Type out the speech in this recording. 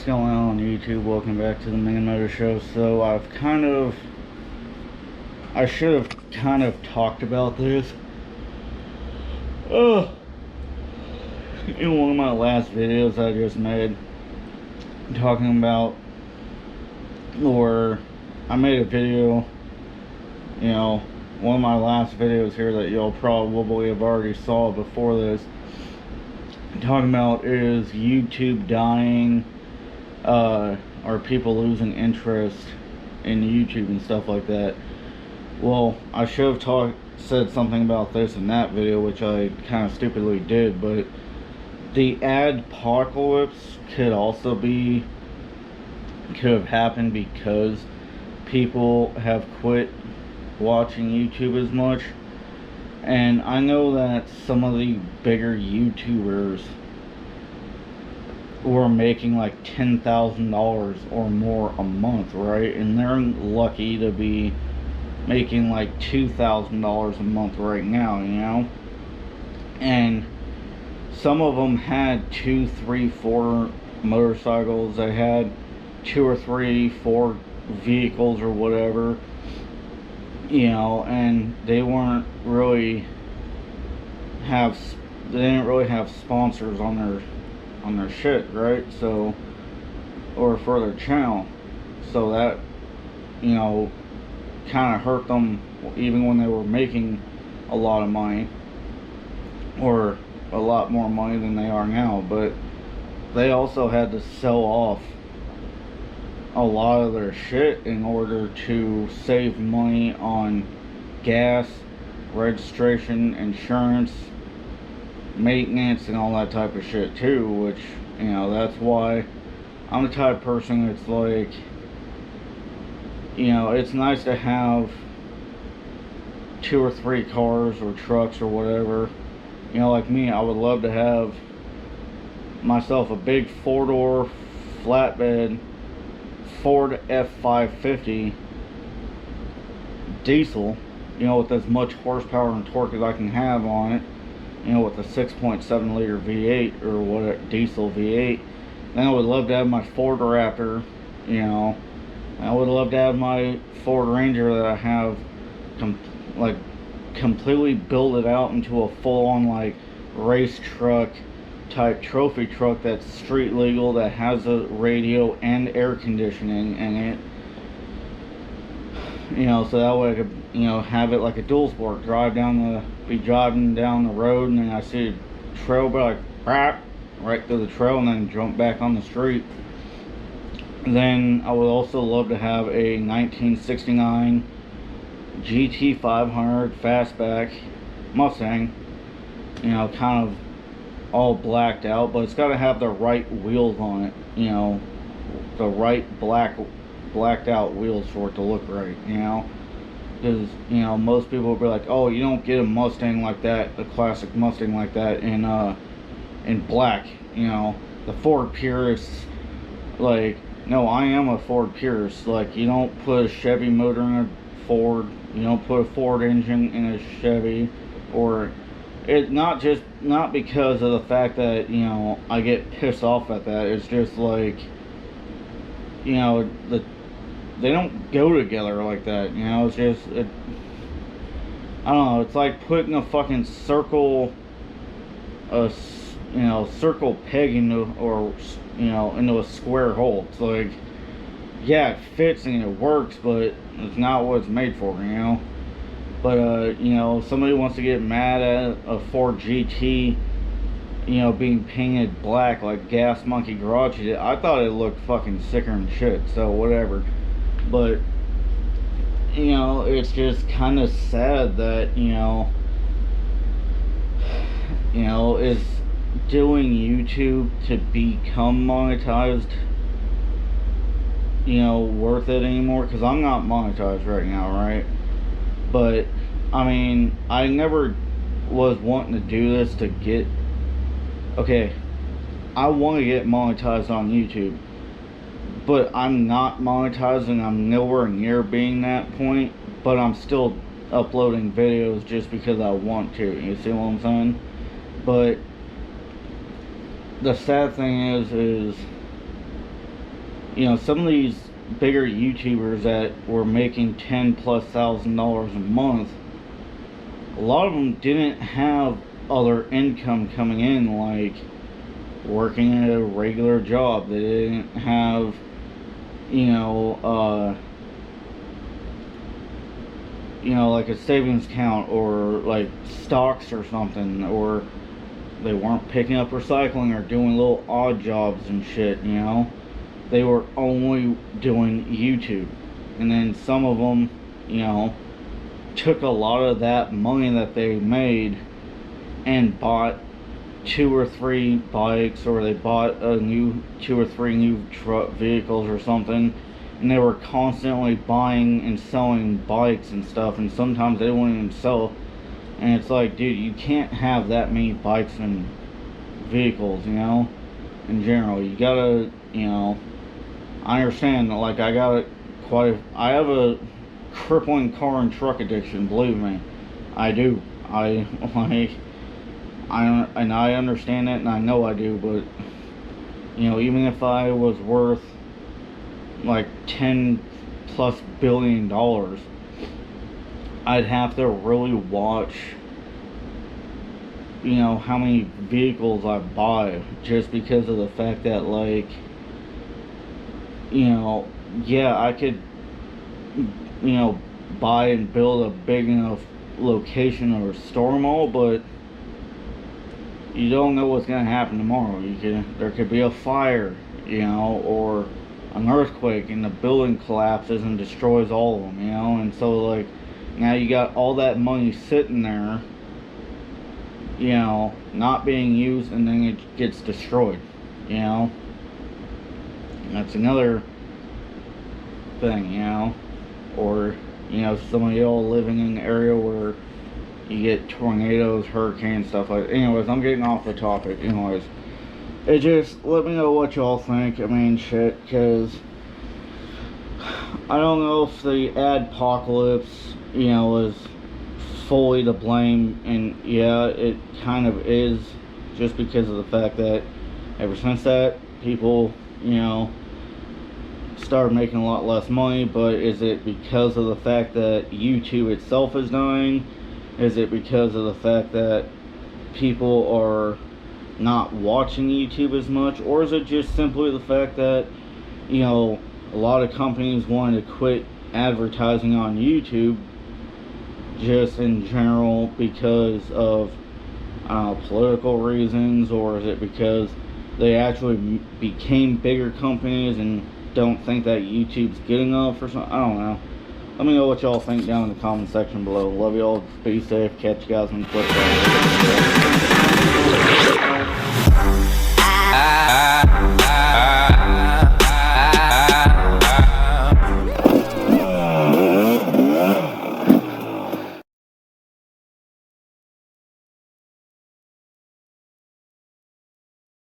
going on YouTube? Welcome back to the Man Motor Show. So I should have kind of talked about this in one of my last videos I just made, talking about, or I made a video, one of my last videos here that y'all probably have already saw before this, talking about is YouTube dying, or people losing interest in YouTube and stuff like that. Well, I should have said something about this in that video, which I kind of stupidly did, but the adpocalypse could have happened because people have quit watching YouTube as much. And I know that some of the bigger YouTubers were making like $10,000 or more a month, right? And they're lucky to be making like $2,000 a month right now, And some of them had 2, 3, 4 motorcycles. They had 2 or 3, 4 vehicles or whatever, and they didn't really have sponsors on their shit, right? So, or for their channel. So that, kind of hurt them even when they were making a lot of money, or a lot more money than they are now. But they also had to sell off a lot of their shit in order to save money on gas, registration, insurance, maintenance, and all that type of shit too, which, that's why I'm the type of person that's like, it's nice to have 2 or 3 cars or trucks or whatever. Like me, I would love to have myself a big 4-door flatbed Ford F550 diesel, with as much horsepower and torque as I can have on it, with a 6.7 liter V8 or what, diesel V8. Then I would love to have my Ford Raptor, I would love to have my Ford Ranger that I have completely build it out into a full-on like race truck type trophy truck that's street legal, that has a radio and air conditioning in it, so that way I could, have it like a dual sport, be driving down the road, and then I see a trail, be like, right through the trail, and then jump back on the street. Then I would also love to have a 1969 GT500 fastback Mustang, kind of all blacked out, but it's got to have the right wheels on it, the right blacked out wheels for it to look right, because most people will be like, oh, you don't get a Mustang like that, a classic Mustang like that in black. The Ford purists, like, no, I am a Ford purist. Like, you don't put a Chevy motor in a Ford, you don't put a Ford engine in a Chevy, or it not because of the fact that I get pissed off at that. It's just like, they don't go together like that. It's just I don't know. It's like putting a fucking circle peg into a square hole. It's like, yeah, it fits and it works, but it's not what it's made for, But somebody wants to get mad at a Ford GT, being painted black like Gas Monkey Garage did. I thought it looked fucking sicker than shit, so whatever. But it's just kind of sad that is doing YouTube to become monetized worth it anymore, because I'm not monetized right now, right? But I mean, I never was wanting to do this to get, okay, I want to get monetized on YouTube, but I'm not monetizing. I'm nowhere near being that point, but I'm still uploading videos just because I want to. You see what I'm saying? But the sad thing is some of these bigger YouTubers that were making $10,000+ a month, a lot of them didn't have other income coming in, like working at a regular job. They didn't have, like a savings account or like stocks or something, or they weren't picking up recycling or doing little odd jobs and shit. They were only doing YouTube. And then some of them, took a lot of that money that they made and bought 2 or 3 bikes, or they bought 2 or 3 new truck vehicles or something, and they were constantly buying and selling bikes and stuff, and sometimes they wouldn't even sell. And it's like, dude, you can't have that many bikes and vehicles, in general. You gotta, I understand that, like, I have a crippling car and truck addiction, believe me. I do. I understand that, and I know I do, but, even if I was worth, like, $10+ billion, I'd have to really watch, how many vehicles I buy, just because of the fact that, like, yeah, I could, buy and build a big enough location or store mall, but you don't know what's going to happen tomorrow. There could be a fire, or an earthquake, and the building collapses and destroys all of them, and so, like, now you got all that money sitting there, not being used, and then it gets destroyed, That's another thing, or, some of y'all living in an area where you get tornadoes, hurricanes, stuff like that. Anyways, I'm getting off the topic. Anyways, it just, let me know what y'all think. I mean, shit, because I don't know if the adpocalypse, is fully to blame, and yeah, it kind of is, just because of the fact that ever since that, people, started making a lot less money. But is it because of the fact that YouTube itself is dying? Is it because of the fact that people are not watching YouTube as much? Or is it just simply the fact that, a lot of companies wanted to quit advertising on YouTube, just in general, because of, political reasons? Or is it because they actually became bigger companies and don't think that YouTube's good enough or something? I don't know. Let me know what y'all think down in the comment section below. Love y'all. Be safe. Catch you guys on the flip side.